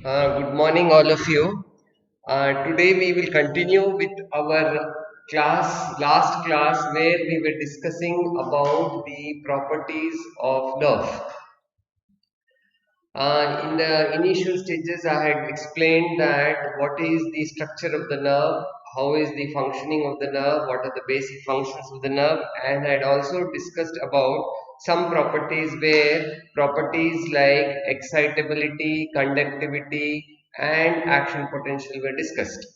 Good morning, all of you. Today we will continue with our last class, where we were discussing about the properties of nerve. In the initial stages, I had explained that what is the structure of the nerve, how is the functioning of the nerve, what are the basic functions of the nerve, and I had also discussed about some properties where properties like excitability, conductivity, and action potential were discussed.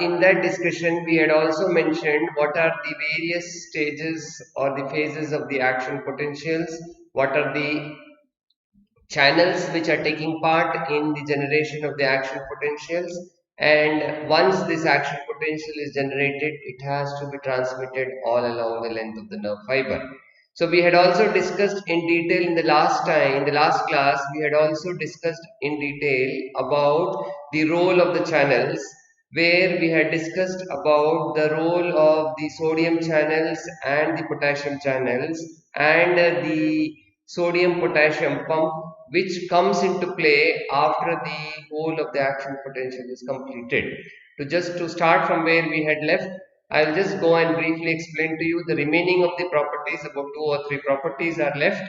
In that discussion, we had also mentioned what are the various stages or the phases of the action potentials, what are the channels which are taking part in the generation of the action potentials, and once this action potential is generated, it has to be transmitted all along the length of the nerve fiber. So we had also discussed in detail in the last class, we had also discussed in detail about the role of the channels, where we had discussed about the role of the sodium channels and the potassium channels, and the sodium potassium pump, which comes into play after the whole of the action potential is completed. To start from where we had left, I'll just go and briefly explain to you the remaining of the properties. About two or three properties are left,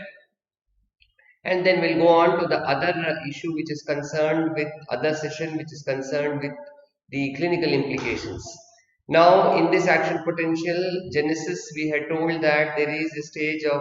and then we'll go on to the other issue which is concerned with other session, which is concerned with the clinical implications. Now, in this action potential genesis, we had told that there is a stage of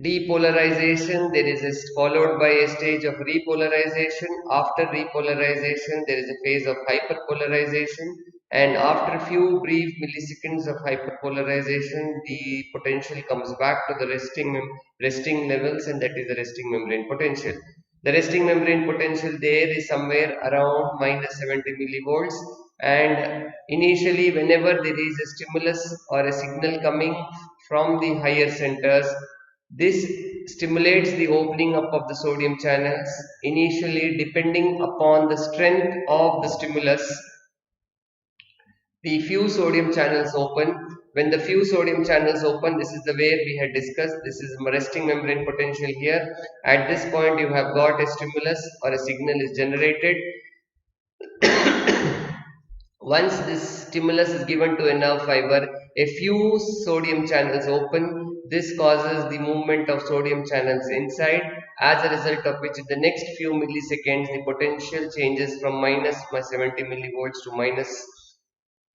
depolarization, there is followed by a stage of repolarization. After repolarization, there is a phase of hyperpolarization, and after few brief milliseconds of hyperpolarization, the potential comes back to the resting levels, and that is the resting membrane potential. The resting membrane potential there is somewhere around minus 70 millivolts, and initially whenever there is a stimulus or a signal coming from the higher centers, this stimulates the opening up of the sodium channels. Initially, depending upon the strength of the stimulus, the few sodium channels open. When the few sodium channels open, this is the way we had discussed. This is resting membrane potential here. At this point, you have got a stimulus or a signal is generated. Once this stimulus is given to a nerve fiber, a few sodium channels open. This causes the movement of sodium channels inside, as a result of which in the next few milliseconds the potential changes from minus 70 millivolts to minus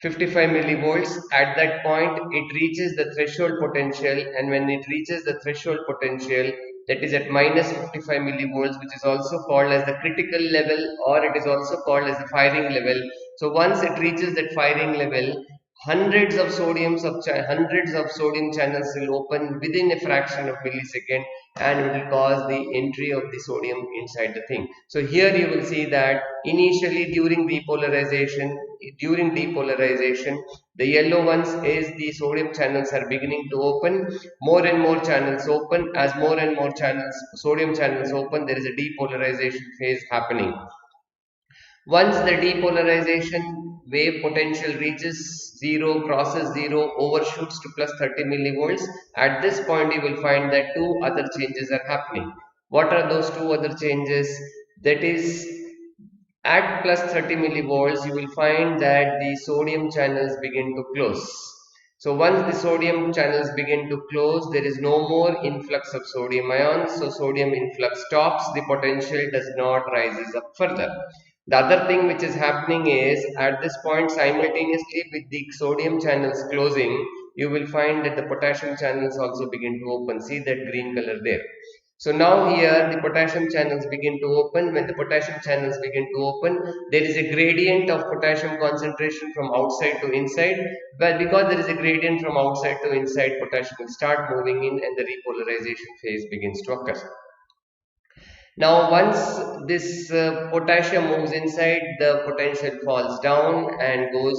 55 millivolts. At that point, it reaches the threshold potential, and when it reaches the threshold potential, that is at minus 55 millivolts, which is also called as the critical level, or it is also called as the firing level. So once it reaches that firing level, hundreds of sodium channels will open within a fraction of millisecond, and it will cause the entry of the sodium inside the thing. So here you will see that initially during depolarization, the yellow ones is the sodium channels are beginning to open. More and more channels open. As more and more sodium channels open, there is a depolarization phase happening. Once the depolarization wave potential reaches zero, crosses zero, overshoots to plus 30 millivolts, at this point you will find that two other changes are happening. What are those two other changes? That is, at plus 30 millivolts, you will find that the sodium channels begin to close. So once the sodium channels begin to close, there is no more influx of sodium ions. So sodium influx stops, the potential does not rises up further. The other thing which is happening is, at this point, simultaneously with the sodium channels closing, you will find that the potassium channels also begin to open. See that green color there. So now here the potassium channels begin to open. When the potassium channels begin to open, there is a gradient of potassium concentration from outside to inside. But because there is a gradient from outside to inside, potassium will start moving in, and the repolarization phase begins to occur. Now once this potassium moves inside, the potential falls down and goes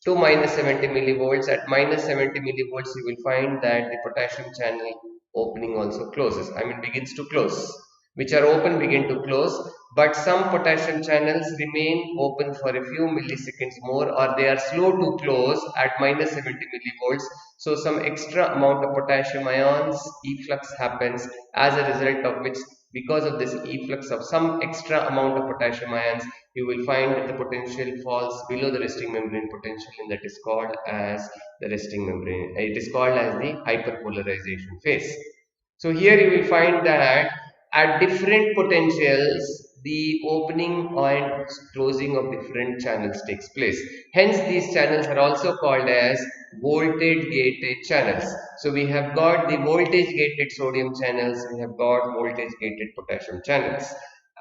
to minus 70 millivolts. At minus 70 millivolts, you will find that the potassium channel opening also closes. I mean begins to close. Which are open begin to close, but some potassium channels remain open for a few milliseconds more, or they are slow to close at minus 70 millivolts. So some extra amount of potassium ions efflux happens, as a result of which because of this efflux of some extra amount of potassium ions, you will find that the potential falls below the resting membrane potential, and that is called as the resting membrane. It is called as the hyperpolarization phase. So here you will find that at different potentials, the opening and closing of different channels takes place. Hence, these channels are also called as voltage gated channels. So we have got the voltage gated sodium channels, we have got voltage gated potassium channels.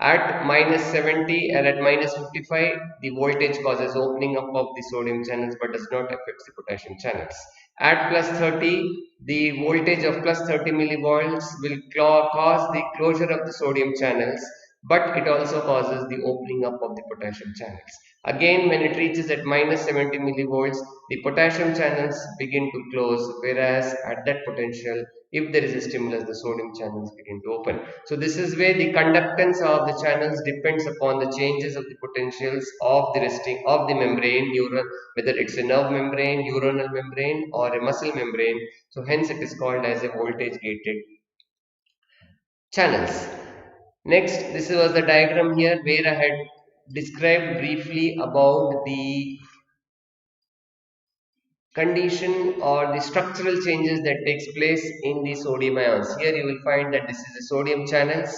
At minus 70 and at minus 55, the voltage causes opening up of the sodium channels but does not affect the potassium channels. At plus 30, the voltage of plus 30 millivolts will cause the closure of the sodium channels, but it also causes the opening up of the potassium channels. Again, when it reaches at minus 70 millivolts, the potassium channels begin to close, whereas at that potential, if there is a stimulus, the sodium channels begin to open. So this is where the conductance of the channels depends upon the changes of the potentials of the resting of the membrane, neural, whether it's a nerve membrane, neuronal membrane, or a muscle membrane. So hence it is called as a voltage gated channels. Next, this was the diagram here where I had described briefly about the condition or the structural changes that takes place in the sodium ions. Here you will find that this is a sodium channels.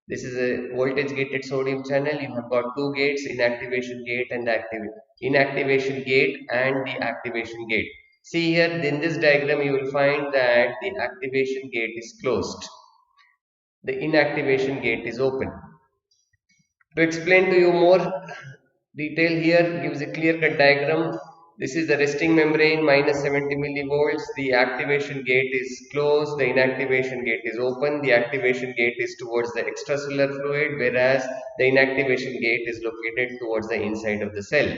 This is a voltage gated sodium channel. You have got two gates, inactivation gate and inactivation gate and the activation gate. See here in this diagram you will find that the activation gate is closed. The inactivation gate is open. To explain to you more detail here, gives a clear cut diagram. This is the resting membrane, minus 70 millivolts. The activation gate is closed. The inactivation gate is open. The activation gate is towards the extracellular fluid, whereas the inactivation gate is located towards the inside of the cell.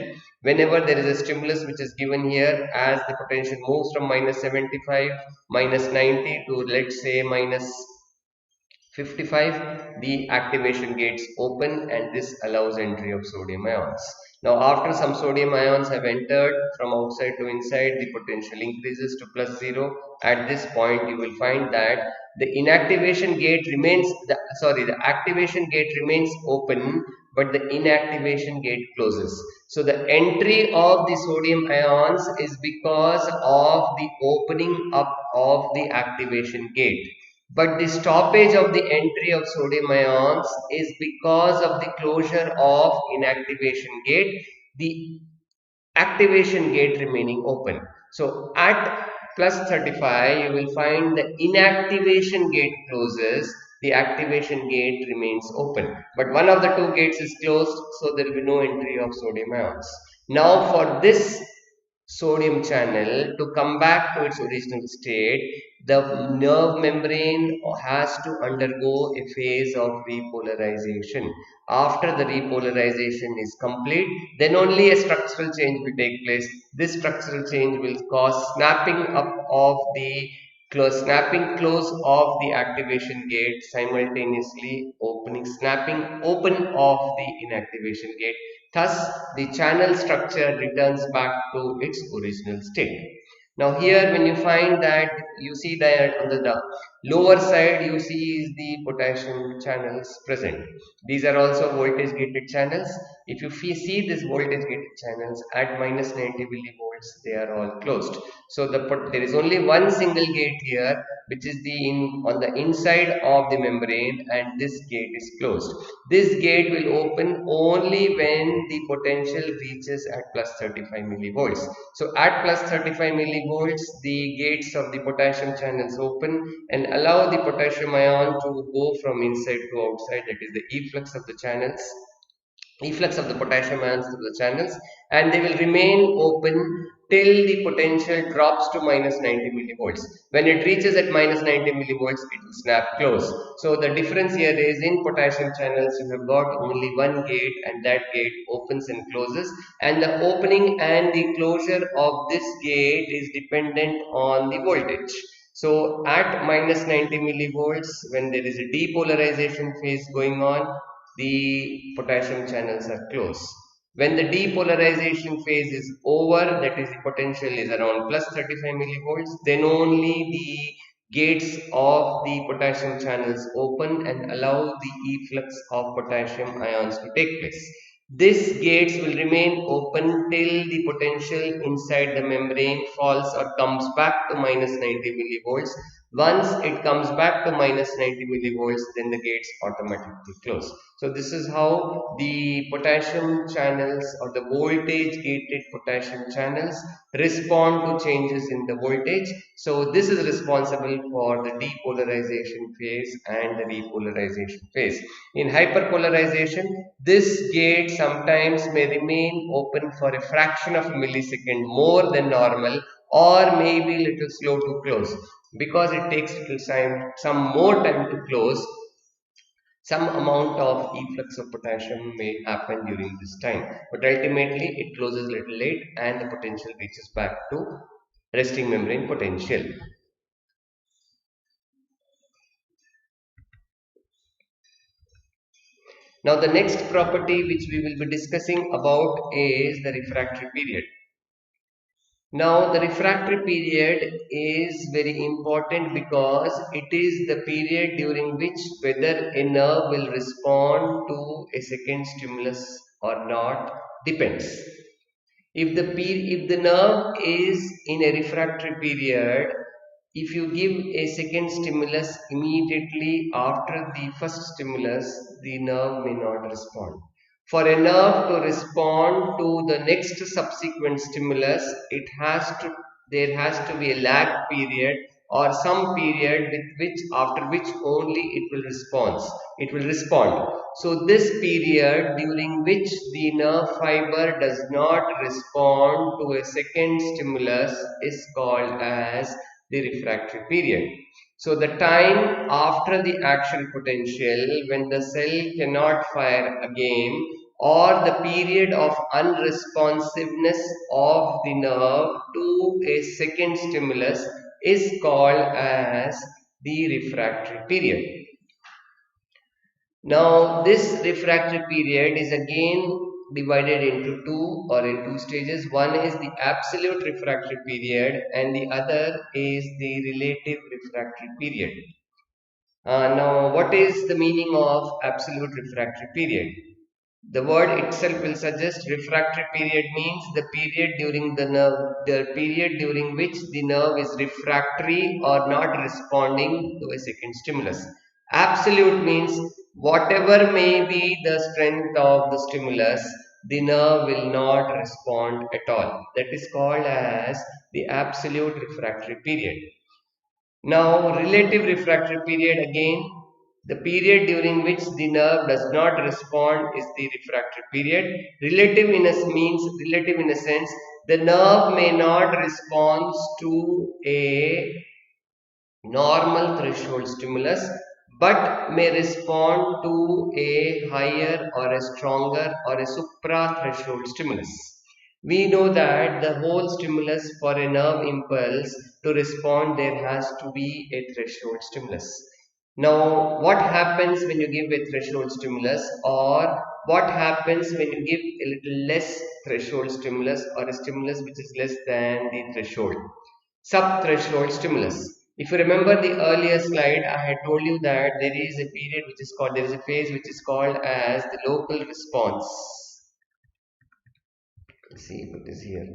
Whenever there is a stimulus which is given here, as the potential moves from minus 75, minus 90 to, let's say, minus 55, the activation gates open and this allows entry of sodium ions. Now after some sodium ions have entered from outside to inside, the potential increases to plus 0. At this point you will find that the inactivation gate remains, the activation gate remains open, but the inactivation gate closes. So the entry of the sodium ions is because of the opening up of the activation gate. But the stoppage of the entry of sodium ions is because of the closure of inactivation gate, the activation gate remaining open. So at plus 35, you will find the inactivation gate closes, the activation gate remains open. But one of the two gates is closed, so there will be no entry of sodium ions. Now for this sodium channel to come back to its original state, the nerve membrane has to undergo a phase of repolarization. After the repolarization is complete, then only a structural change will take place. This structural change will cause snapping up of the snapping close of the activation gate, simultaneously snapping open of the inactivation gate. Thus, the channel structure returns back to its original state. Now here when you find that, you see that on the lower side you see is the potassium channels present. These are also voltage gated channels. If you see this voltage gated channels at minus 90 millivolts, they are all closed. So there is only one single gate here, which is on the inside of the membrane, and this gate is closed. This gate will open only when the potential reaches at plus 35 millivolts. So at plus 35 millivolts, the gates of the potassium channels open and allow the potassium ion to go from inside to outside, that is the efflux of the channels, efflux of the potassium ions through the channels, and they will remain open till the potential drops to minus 90 millivolts. When it reaches at minus 90 millivolts, it will snap close. So the difference here is, in potassium channels you have got only one gate, and that gate opens and closes, and the opening and the closure of this gate is dependent on the voltage. So at minus 90 millivolts, when there is a depolarization phase going on, the potassium channels are closed. When the depolarization phase is over, that is the potential is around plus 35 millivolts, then only the gates of the potassium channels open and allow the efflux of potassium ions to take place. These gates will remain open till the potential inside the membrane falls or comes back to minus 90 millivolts. Once it comes back to minus 90 millivolts, then the gates automatically close. So this is how the potassium channels or the voltage gated potassium channels respond to changes in the voltage. So this is responsible for the depolarization phase and the repolarization phase. In hyperpolarization, this gate sometimes may remain open for a fraction of a millisecond more than normal, or maybe a little slow to close. Because it takes little time, some more time to close, some amount of efflux of potassium may happen during this time, but ultimately it closes a little late and the potential reaches back to resting membrane potential. Now the next property which we will be discussing about is the refractory period. Now the refractory period is very important because it is the period during which whether a nerve will respond to a second stimulus or not depends. If the nerve is in a refractory period, if you give a second stimulus immediately after the first stimulus, the nerve may not respond. For a nerve to respond to the next subsequent stimulus, there has to be a lag period or some period with which after which only it will respond. So this period during which the nerve fiber does not respond to a second stimulus is called as the refractory period. So the time after the action potential when the cell cannot fire again, or the period of unresponsiveness of the nerve to a second stimulus is called as the refractory period. Now this refractory period is again divided into two stages. One is the absolute refractory period and the other is the relative refractory period. Now what is the meaning of absolute refractory period? The word itself will suggest refractory period means the period during which the nerve is refractory or not responding to a second stimulus. Absolute means whatever may be the strength of the stimulus, the nerve will not respond at all. That is called as the absolute refractory period. Now, relative refractory period again, the period during which the nerve does not respond is the refractory period. Relative in a sense, the nerve may not respond to a normal threshold stimulus but may respond to a higher or a stronger or a supra threshold stimulus. We know that the whole stimulus for a nerve impulse to respond, there has to be a threshold stimulus. Now, what happens when you give a threshold stimulus, or what happens when you give a little less threshold stimulus or a stimulus which is less than the threshold? Subthreshold stimulus. If you remember the earlier slide, I had told you that there is a phase which is called as the local response. Let's see if it is here.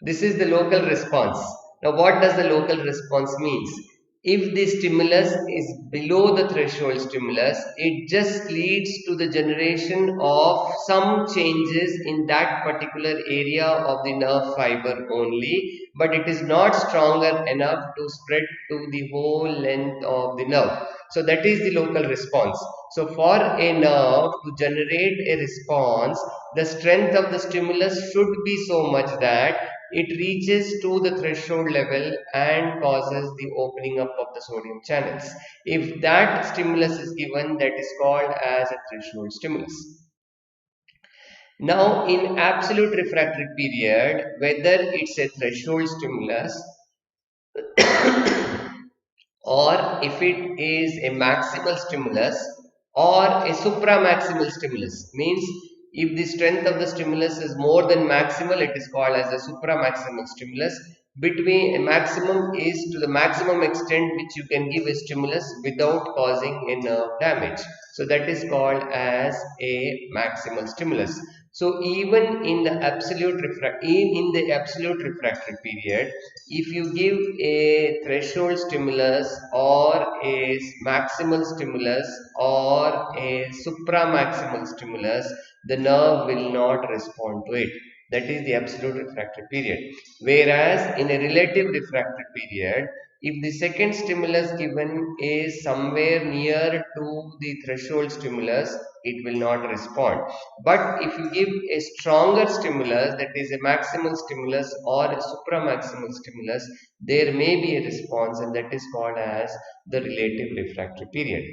This is the local response. Now, what does the local response means? If the stimulus is below the threshold stimulus, it just leads to the generation of some changes in that particular area of the nerve fiber only, but it is not stronger enough to spread to the whole length of the nerve. So that is the local response. So for a nerve to generate a response, the strength of the stimulus should be so much that it reaches to the threshold level and causes the opening up of the sodium channels. If that stimulus is given, that is called as a threshold stimulus. Now, in absolute refractory period, whether it's a threshold stimulus or if it is a maximal stimulus or a supramaximal stimulus, means If the strength of the stimulus is more than maximal, it is called as a supramaximal stimulus. Between a maximum is to the maximum extent which you can give a stimulus without causing a nerve damage. So that is called as a maximal stimulus. So even in the absolute refractory period, if you give a threshold stimulus or a maximal stimulus or a supramaximal stimulus, the nerve will not respond to it. That is the absolute refractory period. Whereas in a relative refractory period, if the second stimulus given is somewhere near to the threshold stimulus, it will not respond. But if you give a stronger stimulus, that is a maximal stimulus or a supramaximal stimulus, there may be a response, and that is called as the relative refractory period.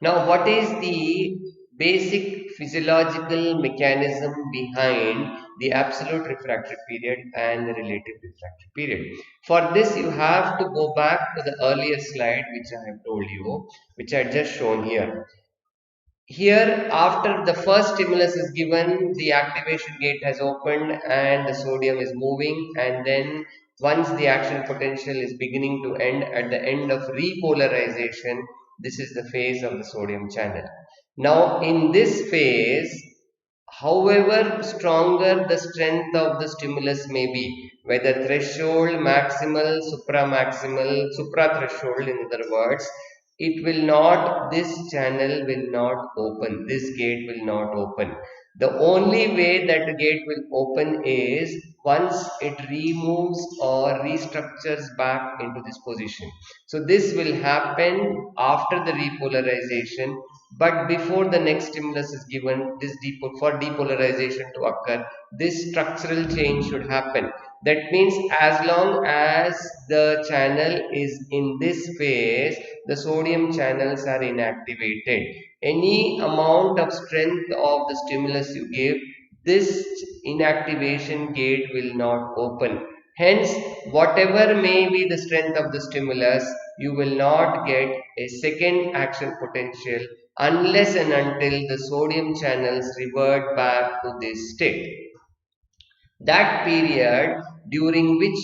Now, what is the basic physiological mechanism behind the absolute refractory period and the relative refractory period? For this, you have to go back to the earlier slide which I have told you, which I just shown here. Here, after the first stimulus is given, the activation gate has opened and the sodium is moving, and then once the action potential is beginning to end at the end of repolarization, this is the phase of the sodium channel. Now, in this phase, however stronger the strength of the stimulus may be, whether threshold, maximal, supramaximal, supra-threshold in other words, it will not, this channel will not open, this gate will not open. The only way that the gate will open is once it removes or restructures back into this position. So this will happen after the repolarization, but before the next stimulus is given, this for depolarization to occur, this structural change should happen. That means as long as the channel is in this phase, the sodium channels are inactivated. Any amount of strength of the stimulus you give, this inactivation gate will not open. Hence, whatever may be the strength of the stimulus, you will not get a second action potential unless and until the sodium channels revert back to this state. That period during which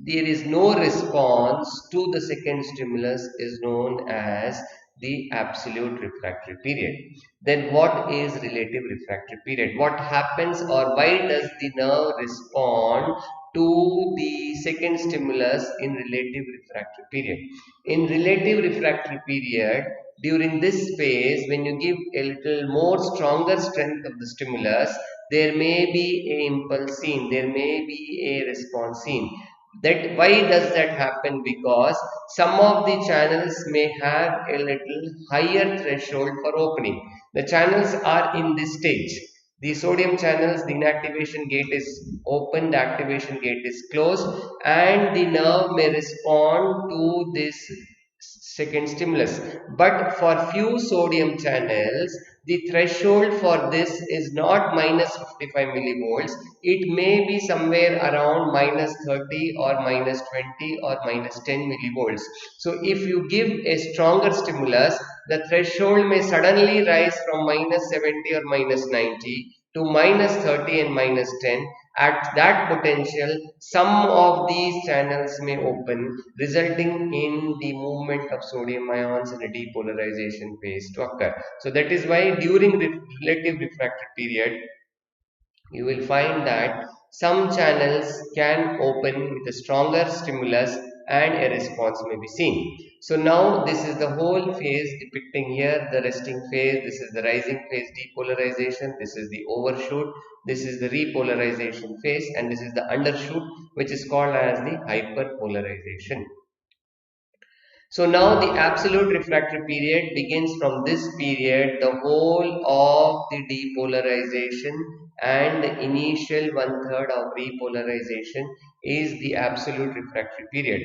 there is no response to the second stimulus is known as the absolute refractory period. Then what is relative refractory period? What happens, or why does the nerve respond to the second stimulus in relative refractory period? In relative refractory period, during this phase, when you give a little more stronger strength of the stimulus, there may be a impulse seen, there may be a response seen. That why does that happen? Because some of the channels may have a little higher threshold for opening. The channels are in this stage. The sodium channels, the inactivation gate is open, the activation gate is closed, and the nerve may respond to this second stimulus. But for few sodium channels, the threshold for this is not minus 55 millivolts. It may be somewhere around minus 30 or minus 20 or minus 10 millivolts. So if you give a stronger stimulus, the threshold may suddenly rise from minus 70 or minus 90 to minus 30 and minus 10. At that potential, some of these channels may open, resulting in the movement of sodium ions in a depolarization phase to occur. So that is why during relative refractory period, you will find that some channels can open with a stronger stimulus and a response may be seen. So now this is the whole phase depicting here, the resting phase, this is the rising phase depolarization, this is the overshoot, this is the repolarization phase, and this is the undershoot, which is called as the hyperpolarization. So now the absolute refractory period begins from this period. The whole of the depolarization and the initial 1/3 of repolarization is the absolute refractory period.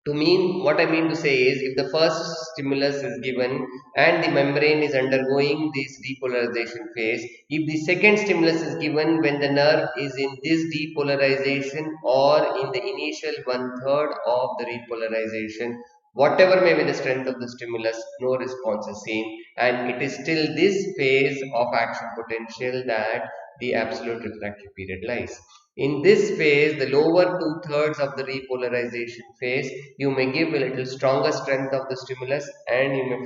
To mean, what I mean to say is, if the first stimulus is given and the membrane is undergoing this depolarization phase, if the second stimulus is given when the nerve is in this depolarization or in the initial 1/3 of the repolarization, Whatever may be the strength of the stimulus, no response is seen, and it is still this phase of action potential that the absolute refractory period lies. In this phase, the lower two-thirds of the repolarization phase, you may give a little stronger strength of the stimulus, and you may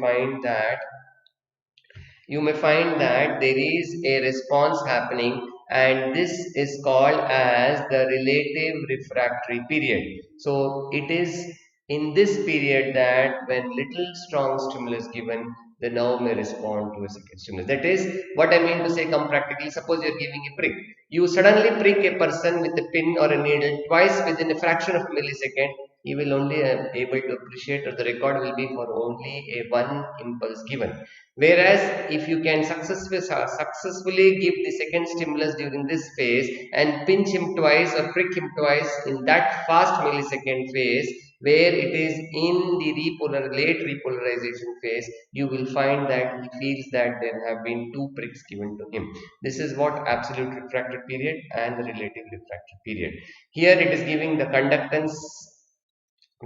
find that there is a response happening, and this is called as the relative refractory period. So it is in this period that when little strong stimulus given, the nerve may respond to a second stimulus. That is what I mean to say. Come practically, suppose you are giving a prick. You suddenly prick a person with a pin or a needle twice within a fraction of a millisecond. He will only able to appreciate, or the record will be for only a one impulse given. Whereas if you can successfully give the second stimulus during this phase and pinch him twice or prick him twice in that fast millisecond phase, where it is in the late repolarization phase, you will find that he feels that there have been two pricks given to him. This is what absolute refractory period and the relative refractory period. Here it is giving the conductance.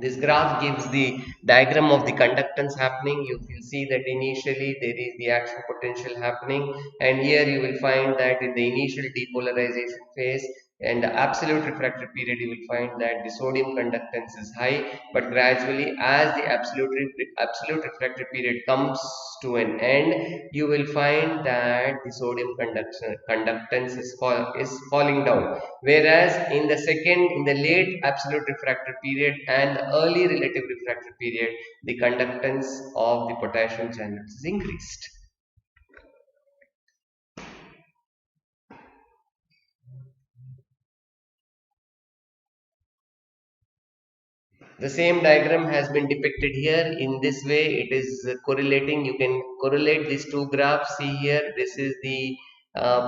This graph gives the diagram of the conductance happening. You will see that initially there is the action potential happening, and here you will find that in the initial depolarization phase and the absolute refractory period, you will find that the sodium conductance is high, but gradually as the absolute refractory period comes to an end, you will find that the sodium conductance is falling down. Whereas in the late absolute refractory period and the early relative refractory period, the conductance of the potassium channels is increased. The same diagram has been depicted here in this way. It is correlating. You can correlate these two graphs. See here, this is the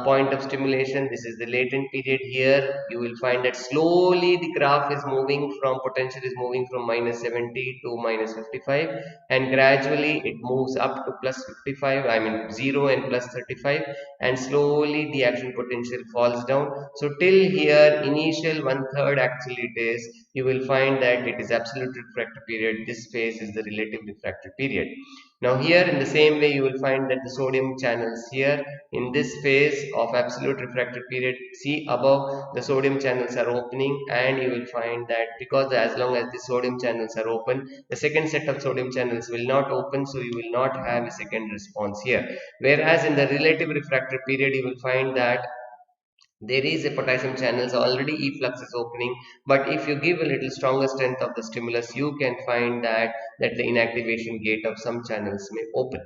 point of stimulation. This is the latent period. Here you will find that slowly the graph is moving from, potential is moving from minus 70 to minus 55, and gradually it moves up to plus 55, I mean 0 and plus 35, and slowly the action potential falls down. So till here, initial one third actually it is, you will find that it is absolute refractory period. This phase is the relative refractory period. Now here in the same way, you will find that the sodium channels here in this phase of absolute refractory period, see above, the sodium channels are opening, and you will find that because as long as the sodium channels are open, the second set of sodium channels will not open, so you will not have a second response here. Whereas in the relative refractory period, you will find that there is a potassium channels, already efflux is opening, but if you give a little stronger strength of the stimulus, you can find that the inactivation gate of some channels may open.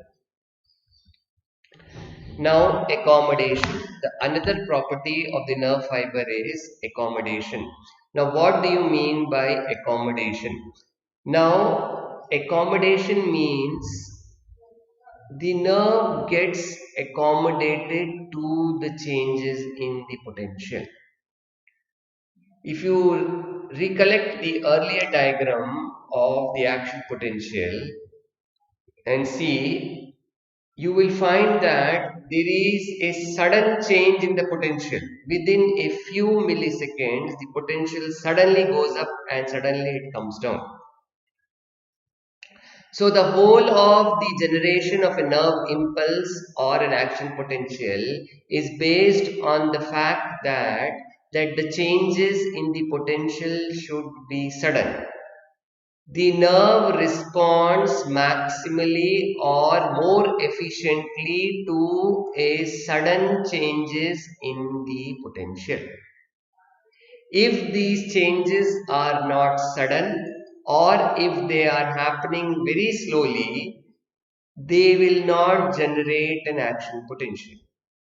Now accommodation, the another property of the nerve fiber is accommodation. Now what do you mean by accommodation? Now accommodation means the nerve gets accommodated to the changes in the potential. If you recollect the earlier diagram of the action potential and see, you will find that there is a sudden change in the potential. Within a few milliseconds, the potential suddenly goes up and suddenly it comes down. So the whole of the generation of a nerve impulse or an action potential is based on the fact that the changes in the potential should be sudden. The nerve responds maximally or more efficiently to a sudden changes in the potential. If these changes are not sudden, or if they are happening very slowly, they will not generate an action potential.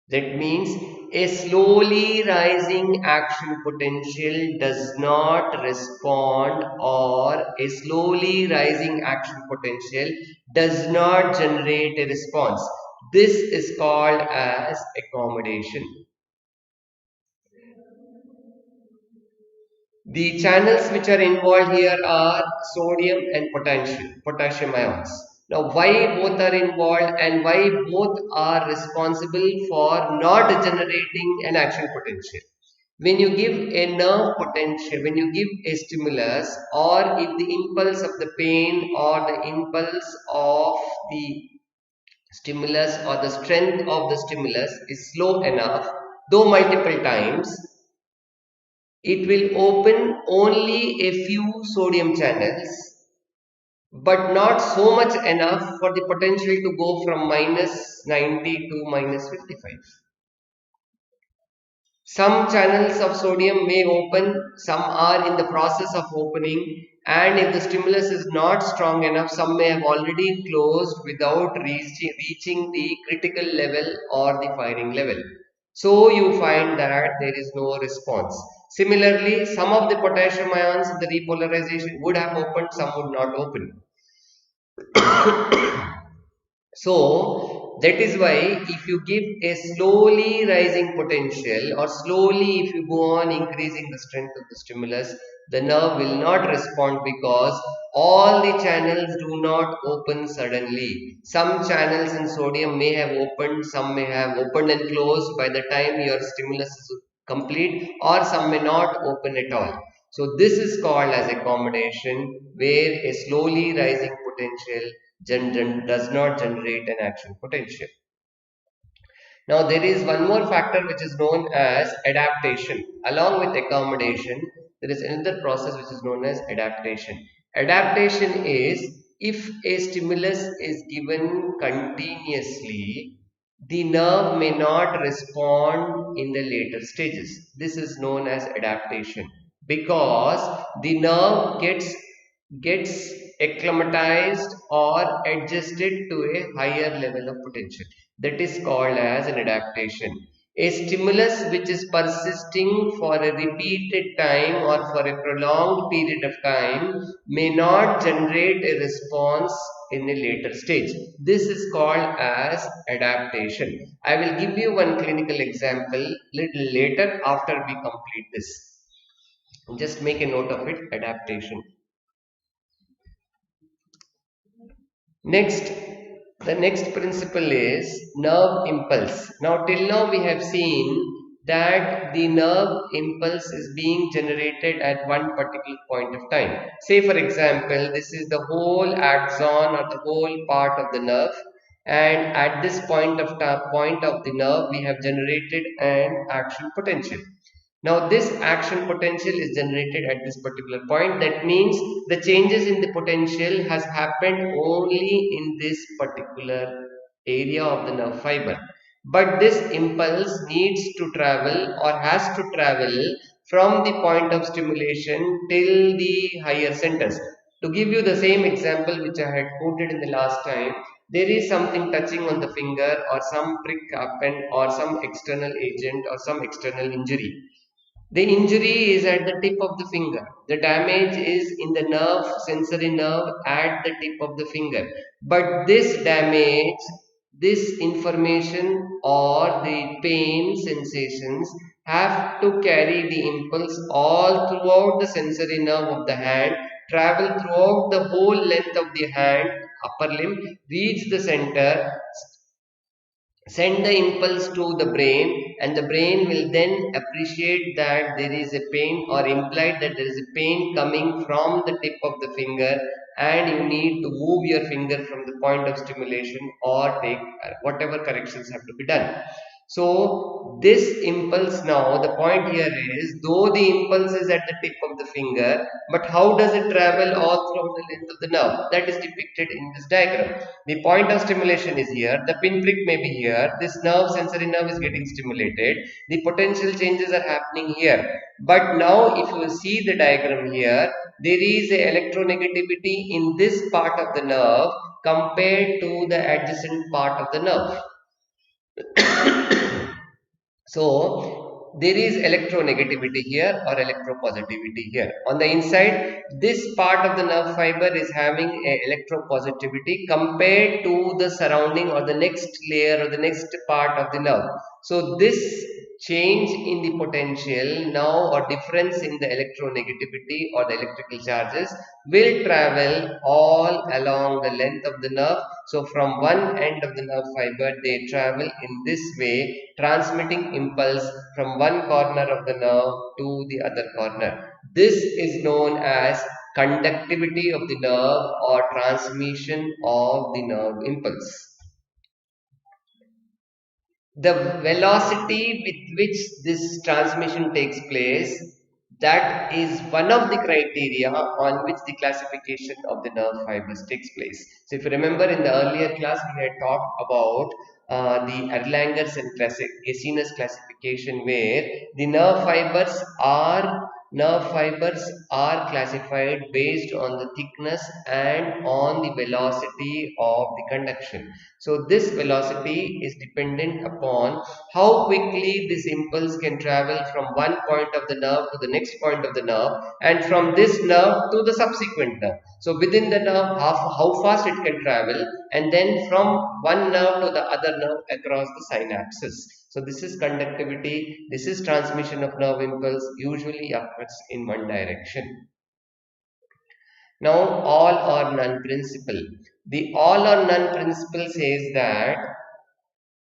That means a slowly rising action potential does not respond, or a slowly rising action potential does not generate a response. This is called as accommodation. The channels which are involved here are sodium and potassium ions. Now, why both are involved and why both are responsible for not generating an action potential? When you give a nerve potential, when you give a stimulus, or if the impulse of the pain or the impulse of the stimulus or the strength of the stimulus is slow enough, though multiple times, it will open only a few sodium channels, but not so much enough for the potential to go from -90 to -55. Some channels of sodium may open, some are in the process of opening, and if the stimulus is not strong enough, some may have already closed without reaching the critical level or the firing level. So you find that there is no response. Similarly, some of the potassium ions in the repolarization would have opened, some would not open. So that is why if you give a slowly rising potential, or slowly if you go on increasing the strength of the stimulus, the nerve will not respond, because all the channels do not open suddenly. Some channels in sodium may have opened, some may have opened and closed by the time your stimulus is complete, or some may not open at all. So this is called as accommodation, where a slowly rising potential does not generate an action potential. Now there is one more factor which is known as adaptation. Along with accommodation, there is another process which is known as adaptation. Adaptation is if a stimulus is given continuously, the nerve may not respond in the later stages. This is known as adaptation, because the nerve gets acclimatized or adjusted to a higher level of potential. That is called as an adaptation. A stimulus which is persisting for a repeated time or for a prolonged period of time may not generate a response in a later stage. This is called as adaptation. I will give you one clinical example little later after we complete this. Just make a note of it, adaptation. Next, the next principle is nerve impulse. Now, till now we have seen that the nerve impulse is being generated at one particular point of time. Say, for example, this is the whole axon or the whole part of the nerve, and at this point of the nerve, we have generated an action potential. Now this action potential is generated at this particular point. That means the changes in the potential has happened only in this particular area of the nerve fiber. But this impulse needs to travel or has to travel from the point of stimulation till the higher centers. To give you the same example which I had quoted in the last time, there is something touching on the finger, or some prick happened, or some external agent, or some external injury. The injury is at the tip of the finger. The damage is in the nerve, sensory nerve at the tip of the finger. But this damage, this information or the pain sensations have to carry the impulse all throughout the sensory nerve of the hand, travel throughout the whole length of the hand, upper limb, reach the center, send the impulse to the brain, and the brain will then appreciate that there is a pain, or implied that there is a pain coming from the tip of the finger, and you need to move your finger from the point of stimulation or take whatever corrections have to be done. So this impulse, now the point here is, though the impulse is at the tip of the finger, but how does it travel all throughout the length of the nerve? That is depicted in this diagram. The point of stimulation is here, the pinprick may be here, this nerve, sensory nerve is getting stimulated, the potential changes are happening here. But now if you see the diagram here, there is a electronegativity in this part of the nerve compared to the adjacent part of the nerve. So there is electronegativity here or electropositivity here. On the inside, this part of the nerve fiber is having a electropositivity compared to the surrounding or the next layer or the next part of the nerve. So this change in the potential now or difference in the electronegativity or the electrical charges will travel all along the length of the nerve. So from one end of the nerve fiber they travel in this way, transmitting impulse from one corner of the nerve to the other corner. This is known as conductivity of the nerve or transmission of the nerve impulse. The velocity with which this transmission takes place, that is one of the criteria on which the classification of the nerve fibers takes place. So if you remember in the earlier class we had talked about the Erlanger's and Gesiner classification, where the nerve fibers are classified based on the thickness and on the velocity of the conduction. So this velocity is dependent upon how quickly this impulse can travel from one point of the nerve to the next point of the nerve, and from this nerve to the subsequent nerve. So within the nerve, how fast it can travel, and then from one nerve to the other nerve across the synapses. So this is conductivity, this is transmission of nerve impulse, usually occurs in one direction. Now, all or none principle. The all or none principle says that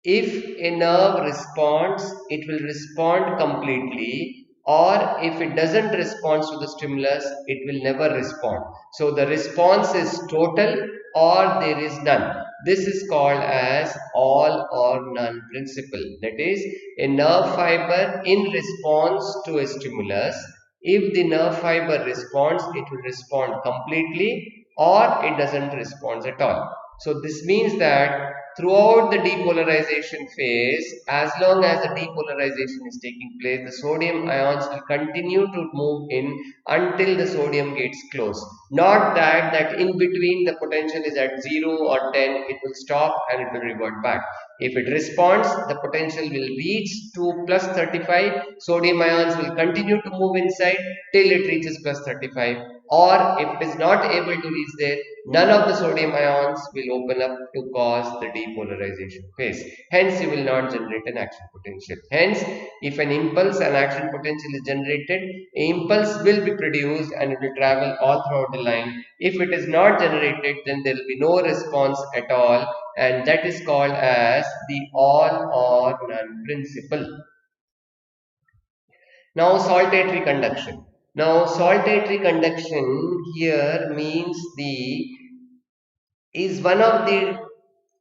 if a nerve responds, it will respond completely, or if it doesn't respond to the stimulus, it will never respond. So the response is total or there is none. This is called as all or none principle. That is, a nerve fiber in response to a stimulus, if the nerve fiber responds, it will respond completely or it doesn't respond at all. So this means that throughout the depolarization phase, as long as the depolarization is taking place, the sodium ions will continue to move in until the sodium gets close. Not that in between the potential is at 0 or 10, it will stop and it will revert back. If it responds, the potential will reach to plus 35, sodium ions will continue to move inside till it reaches plus 35, or if it is not able to reach there, none of the sodium ions will open up to cause the depolarization phase. Hence, you will not generate an action potential. Hence, if an impulse and action potential is generated, impulse will be produced and it will travel all throughout the line. If it is not generated, then there will be no response at all, and that is called as the all or none principle. Now, saltatory conduction. Now, saltatory conduction here means is one of the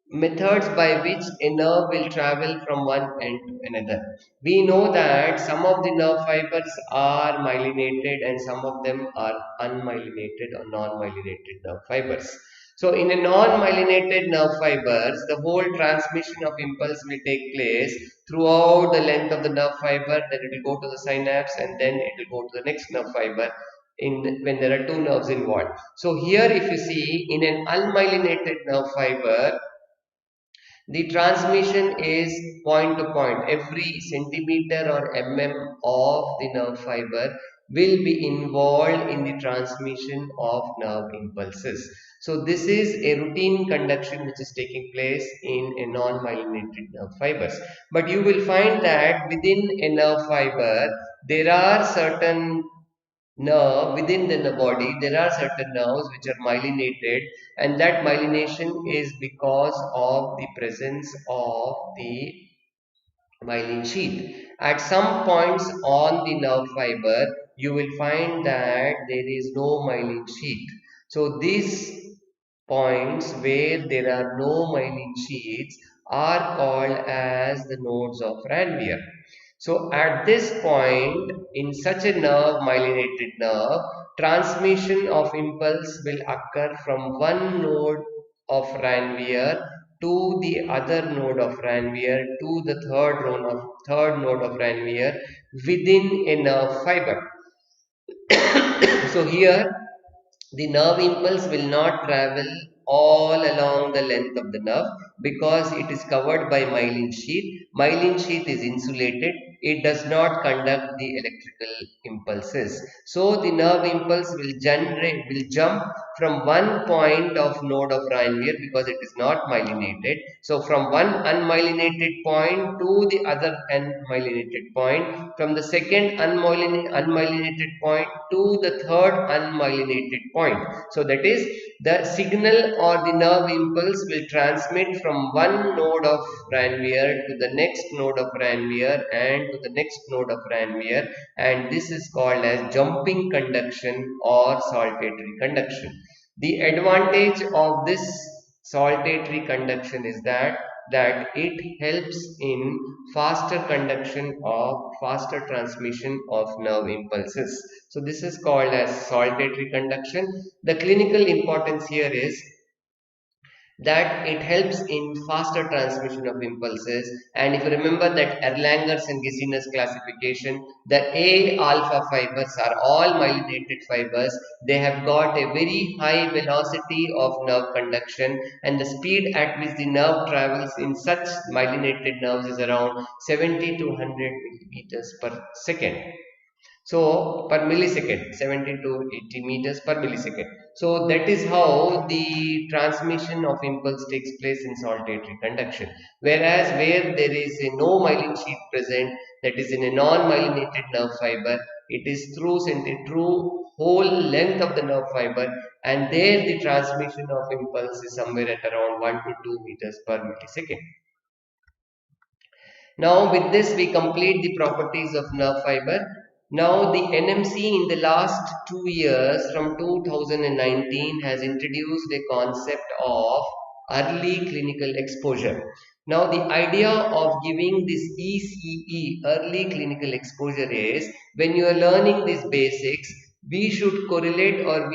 methods by which a nerve will travel from one end to another. We know that some of the nerve fibers are myelinated and some of them are unmyelinated or non-myelinated nerve fibers. So in a non-myelinated nerve fibers, the whole transmission of impulse will take place throughout the length of the nerve fiber, then it will go to the synapse and then it will go to the next nerve fiber when there are two nerves involved. So here if you see in an unmyelinated nerve fiber, the transmission is point to point. Every centimeter or mm of the nerve fiber will be involved in the transmission of nerve impulses. So this is a routine conduction which is taking place in a non-myelinated nerve fibers. But you will find that within a nerve fiber, there are certain nerve within the body, there are certain nerves which are myelinated, and that myelination is because of the presence of the myelin sheath. At some points on the nerve fiber, you will find that there is no myelin sheath. So these points where there are no myelin sheaths are called as the nodes of Ranvier. So at this point, in such a nerve, myelinated nerve, transmission of impulse will occur from one node of Ranvier to the other node of Ranvier to the third node of Ranvier within a nerve fiber. So here the nerve impulse will not travel all along the length of the nerve because it is covered by myelin sheath. Myelin sheath is insulated. It does not conduct the electrical impulses. So the nerve impulse will jump from one point of node of Ranvier because it is not myelinated. So from one unmyelinated point to the other unmyelinated point, from the second unmyelinated point to the third unmyelinated point. So that is, the signal or the nerve impulse will transmit from one node of Ranvier to the next node of Ranvier and to the next node of Ranvier, and this is called as jumping conduction or saltatory conduction. The advantage of this saltatory conduction is that it helps in faster conduction of faster transmission of nerve impulses. So this is called as saltatory conduction. The clinical importance here is that it helps in faster transmission of impulses. And if you remember that Erlanger's and Gesina's classification, the A alpha fibers are all myelinated fibers. They have got a very high velocity of nerve conduction, and the speed at which the nerve travels in such myelinated nerves is around 70 to 100 millimeters per second. So per millisecond, 70 to 80 meters per millisecond. So that is how the transmission of impulse takes place in saltatory conduction. Whereas where there is a no myelin sheath present, that is in a non-myelinated nerve fiber, it is through whole length of the nerve fiber, and there the transmission of impulse is somewhere at around 1 to 2 meters per millisecond. Now with this we complete the properties of nerve fiber. Now the NMC in the last 2 years from 2019 has introduced a concept of early clinical exposure. Now the idea of giving this ECE, early clinical exposure, is when you are learning these basics, we should correlate or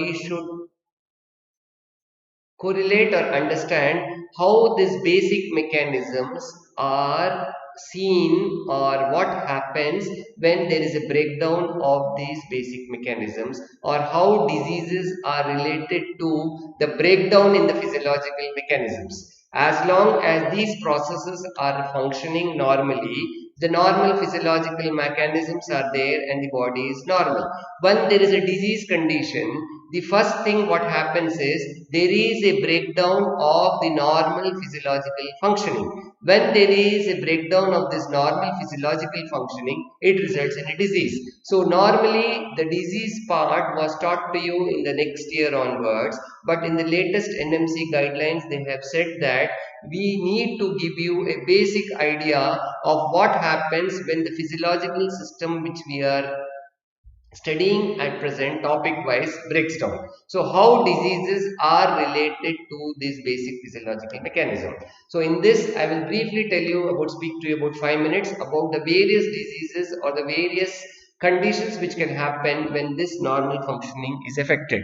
understand how these basic mechanisms are seen or what happens when there is a breakdown of these basic mechanisms, or how diseases are related to the breakdown in the physiological mechanisms. As long as these processes are functioning normally, the normal physiological mechanisms are there and the body is normal. When there is a disease condition, the first thing what happens is there is a breakdown of the normal physiological functioning. When there is a breakdown of this normal physiological functioning, it results in a disease. So normally the disease part was taught to you in the next year onwards, but in the latest NMC guidelines they have said that we need to give you a basic idea of what happens when the physiological system which we are studying at present topic wise breaks down. So how diseases are related to this basic physiological mechanism. So in this I will briefly speak to you about 5 minutes about the various diseases or the various conditions which can happen when this normal functioning is affected.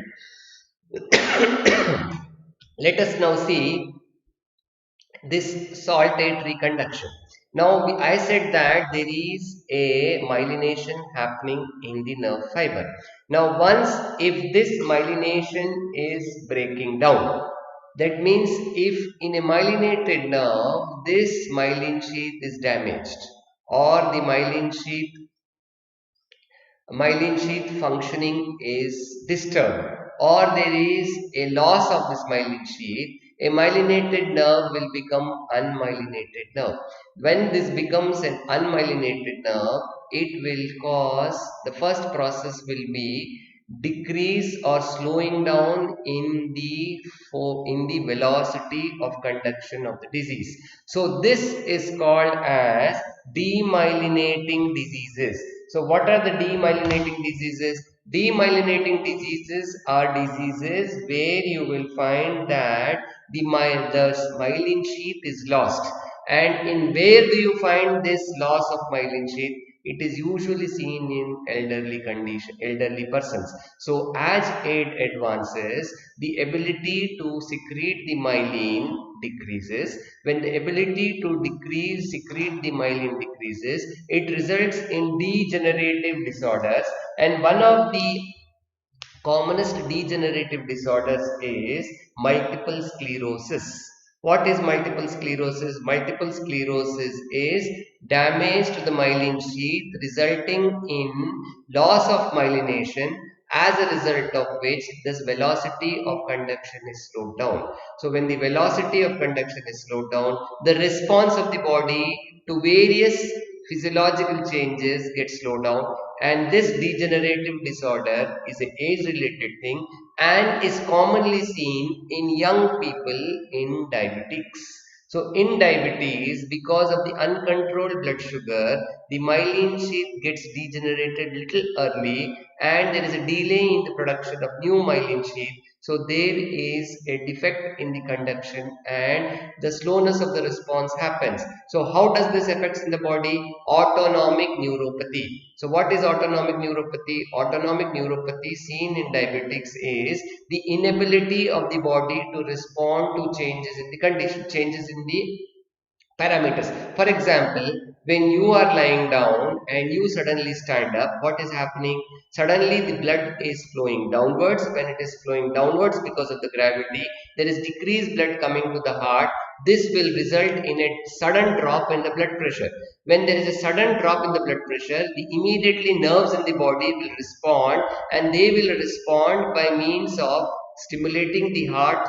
Let us now see this saltatory conduction. Now I said that there is a myelination happening in the nerve fiber. Now once if this myelination is breaking down, that means if in a myelinated nerve this myelin sheath is damaged, or the myelin sheath functioning is disturbed, or there is a loss of this myelin sheath, a myelinated nerve will become unmyelinated nerve. When this becomes an unmyelinated nerve, it will cause, the first process will be decrease or slowing down in the velocity of conduction of the disease. So this is called as demyelinating diseases. So what are the demyelinating diseases? Demyelinating diseases are diseases where you will find that the myelin sheath is lost. And in where do you find this loss of myelin sheath? It is usually seen in elderly persons. So as age advances, the ability to secrete the myelin decreases. When the ability to secrete the myelin decreases, it results in degenerative disorders, and one of the Commonest degenerative disorders is multiple sclerosis. What is multiple sclerosis? Multiple sclerosis is damage to the myelin sheath resulting in loss of myelination, as a result of which this velocity of conduction is slowed down. So when the velocity of conduction is slowed down, the response of the body to various physiological changes get slowed down, and this degenerative disorder is an age related thing and is commonly seen in young people in diabetics. So in diabetes, because of the uncontrolled blood sugar, the myelin sheath gets degenerated little early and there is a delay in the production of new myelin sheath. So there is a defect in the conduction and the slowness of the response happens. So how does this affect in the body? Autonomic neuropathy. So what is autonomic neuropathy? Autonomic neuropathy seen in diabetics is the inability of the body to respond to changes in the condition, changes in the parameters. For example, when you are lying down and you suddenly stand up, what is happening? Suddenly the blood is flowing downwards. When it is flowing downwards because of the gravity, there is decreased blood coming to the heart. This will result in a sudden drop in the blood pressure. When there is a sudden drop in the blood pressure, the immediately nerves in the body will respond, and they will respond by means of stimulating the heart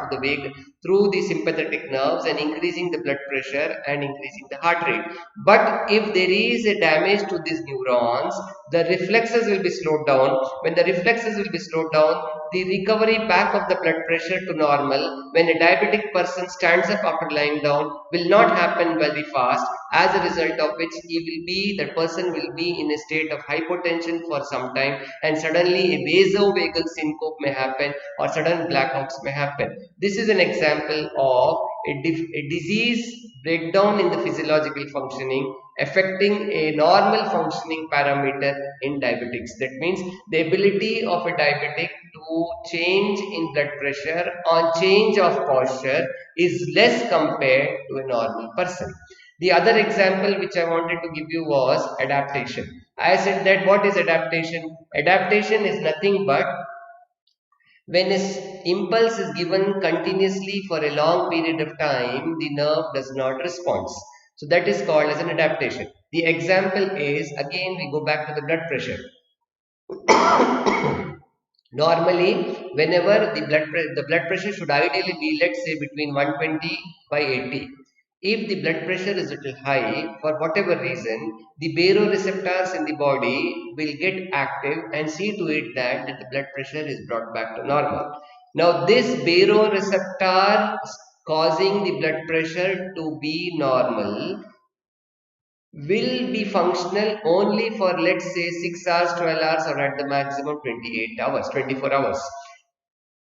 through the sympathetic nerves and increasing the blood pressure and increasing the heart rate. But if there is a damage to these neurons, the reflexes will be slowed down. When the reflexes will be slowed down, the recovery back of the blood pressure to normal when a diabetic person stands up after lying down will not happen very fast, as a result of which that person will be in a state of hypotension for some time, and suddenly a vasovagal syncope may happen or sudden blackouts may happen. This is an example of a disease breakdown in the physiological functioning affecting a normal functioning parameter in diabetics. That means the ability of a diabetic to change in blood pressure on change of posture is less compared to a normal person. The other example which I wanted to give you was adaptation. I said that what is adaptation? Adaptation is nothing but when an impulse is given continuously for a long period of time, the nerve does not respond. So that is called as an adaptation. The example is, again we go back to the blood pressure. Normally, whenever the blood pressure should ideally be, let's say, between 120 by 80. If the blood pressure is a little high, for whatever reason, the baroreceptors in the body will get active and see to it that the blood pressure is brought back to normal. Now, this baroreceptor causing the blood pressure to be normal will be functional only for, let's say, 6 hours, 12 hours, or at the maximum 28 hours, 24 hours.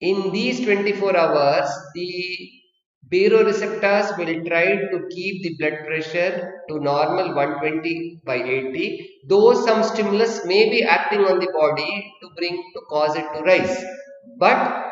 In these 24 hours, the baroreceptors will try to keep the blood pressure to normal 120 by 80, though some stimulus may be acting on the body to cause it to rise. But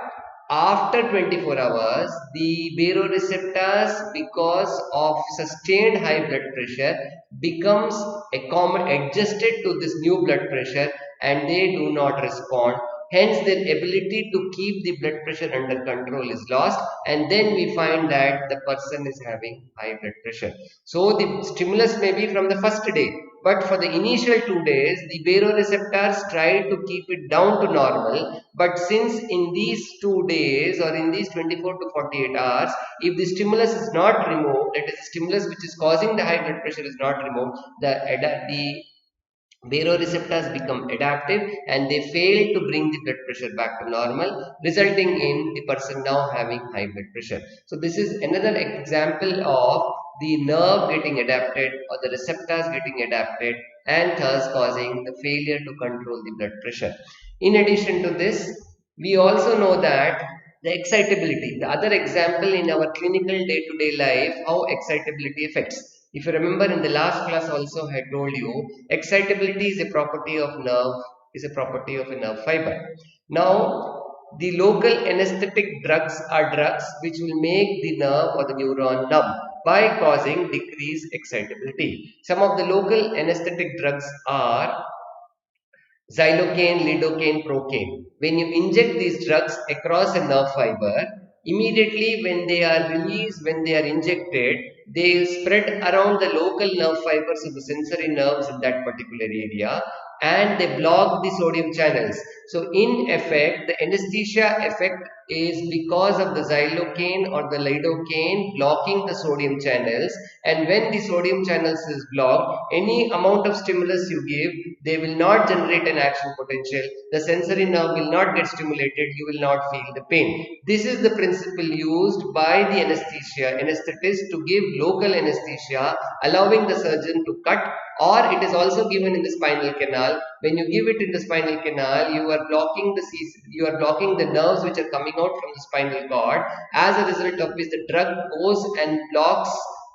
after 24 hours, the baroreceptors, because of sustained high blood pressure, becomes adjusted to this new blood pressure and they do not respond. Hence, their ability to keep the blood pressure under control is lost, and then we find that the person is having high blood pressure. So, the stimulus may be from the first day, but for the initial 2 days, the baroreceptors try to keep it down to normal. But since in these 2 days or in these 24 to 48 hours, if the stimulus is not removed, that is, the stimulus which is causing the high blood pressure is not removed, the baroreceptors become adaptive and they fail to bring the blood pressure back to normal, resulting in the person now having high blood pressure. So this is another example of the nerve getting adapted or the receptors getting adapted and thus causing the failure to control the blood pressure. In addition to this, we also know that the excitability, the other example in our clinical day-to-day life, how excitability affects. If you remember in the last class also I told you, excitability is a property of nerve, is a property of a nerve fiber. Now, the local anesthetic drugs are drugs which will make the nerve or the neuron numb by causing decreased excitability. Some of the local anesthetic drugs are xylocaine, lidocaine, procaine. When you inject these drugs across a nerve fiber, immediately when they are released, when they are injected, they spread around the local nerve fibers of the sensory nerves in that particular area, and they block the sodium channels. So in effect, the anesthesia effect is because of the xylocaine or the lidocaine blocking the sodium channels, and when the sodium channels is blocked, any amount of stimulus you give, they will not generate an action potential. The sensory nerve will not get stimulated. You will not feel the pain. This is the principle used by the anesthetist to give local anesthesia, allowing the surgeon to cut, or it is also given in the spinal canal. When you give it in the spinal canal, you are blocking the nerves which are coming out from the spinal cord. As a result of which the drug goes and blocks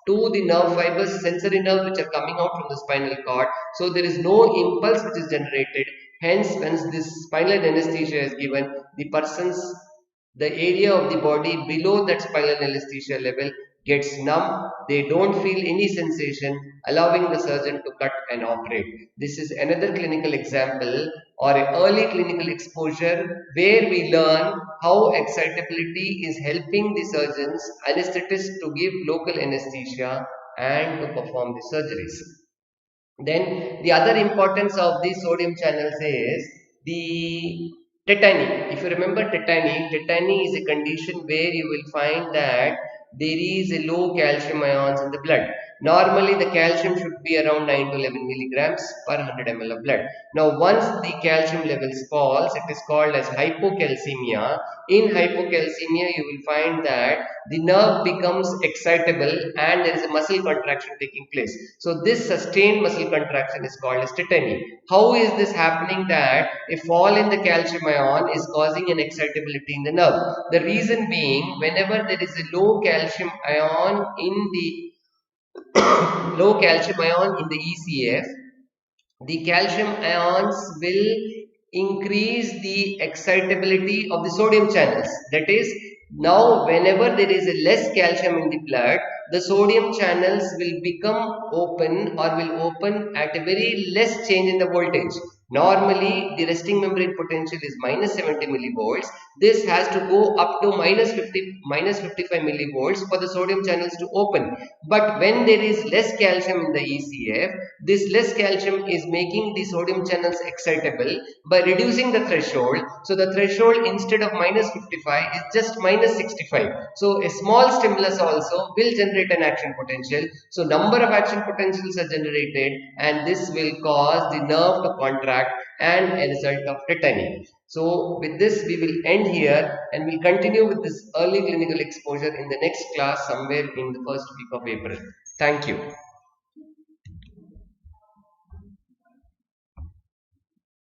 to the nerve fibers, sensory nerves which are coming out from the spinal cord. So there is no impulse which is generated. Hence, when this spinal anesthesia is given, the area of the body below that spinal anesthesia level gets numb. They don't feel any sensation, allowing the surgeon to cut and operate. This is another clinical example or an early clinical exposure where we learn how excitability is helping the surgeons, anesthetists to give local anesthesia and to perform the surgeries. Then the other importance of these sodium channels is the tetany. If you remember tetany is a condition where you will find that there is a low calcium ions in the blood. Normally the calcium should be around 9 to 11 milligrams per 100 ml of blood. Now once the calcium levels falls, it is called as hypocalcemia. In hypocalcemia you will find that the nerve becomes excitable and there is a muscle contraction taking place. So this sustained muscle contraction is called as tetany. How is this happening? That a fall in the calcium ion is causing an excitability in the nerve. The reason being, whenever there is a low calcium ion in the ECF, the calcium ions will increase the excitability of the sodium channels. That is, now whenever there is a less calcium in the blood, the sodium channels will become open or will open at a very less change in the voltage. Normally, the resting membrane potential is minus 70 millivolts. This has to go up to minus 55 millivolts for the sodium channels to open. But when there is less calcium in the ECF, this less calcium is making the sodium channels excitable by reducing the threshold. So the threshold instead of minus 55 is just minus 65. So a small stimulus also will generate an action potential. So number of action potentials are generated, and this will cause the nerve to contract and a result of tetany. So with this we will end here, and we'll continue with this early clinical exposure in the next class somewhere in the first week of April. Thank you.